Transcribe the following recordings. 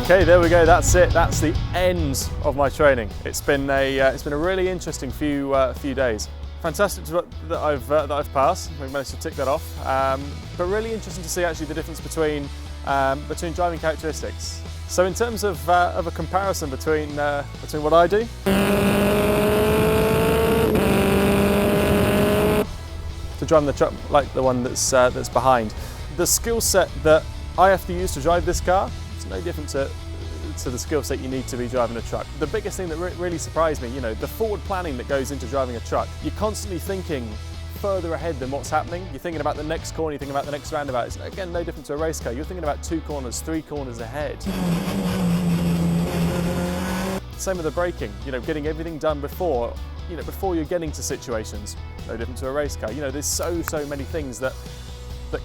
Okay, there we go. That's it. That's the end of my training. It's been a really interesting few days. Fantastic that I've passed. We've managed to tick that off. But really interesting to see actually the difference between driving characteristics. So in terms of a comparison between what I do to driving the truck like the one that's behind, the skill set that I have to use to drive this car, it's no different to the skill set you need to be driving a truck. The biggest thing that really surprised me, the forward planning that goes into driving a truck. You're constantly thinking further ahead than what's happening. You're thinking about the next corner, you're thinking about the next roundabout. It's again no different to a race car. You're thinking about 2 corners, 3 corners ahead. Same with the braking, getting everything done before you're getting to situations. No different to a race car. There's so many things that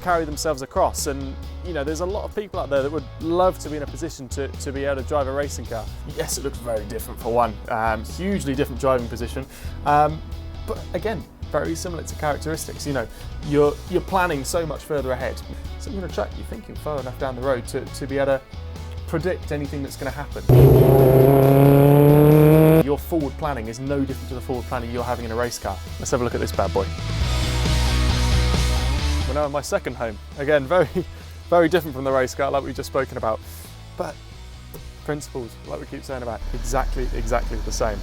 carry themselves across, and there's a lot of people out there that would love to be in a position to be able to drive a racing car. Yes, it looks very different for one, hugely different driving position, but again, very similar to characteristics. You're planning so much further ahead. So in a truck, you're thinking far enough down the road to be able to predict anything that's going to happen. Your forward planning is no different to the forward planning you're having in a race car. Let's have a look at this bad boy. We're now in my second home. Again, very different from the race car like we've just spoken about, but principles, like we keep saying about, exactly the same.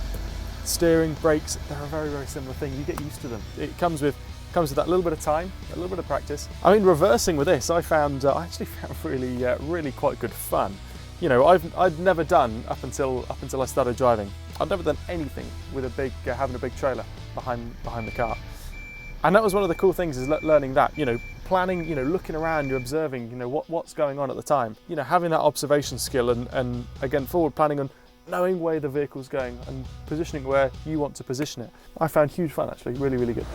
Steering, brakes, they're a very similar thing. You get used to them. It comes with that little bit of time, a little bit of practice. I mean, reversing with this, I actually found really quite good fun. I'd never done up until I started driving. I'd never done anything with having a big trailer behind the car. And that was one of the cool things, is learning that, planning, looking around, you're observing, what's going on at the time. Having that observation skill and again, forward planning and knowing where the vehicle's going and positioning where you want to position it. I found huge fun actually, really good.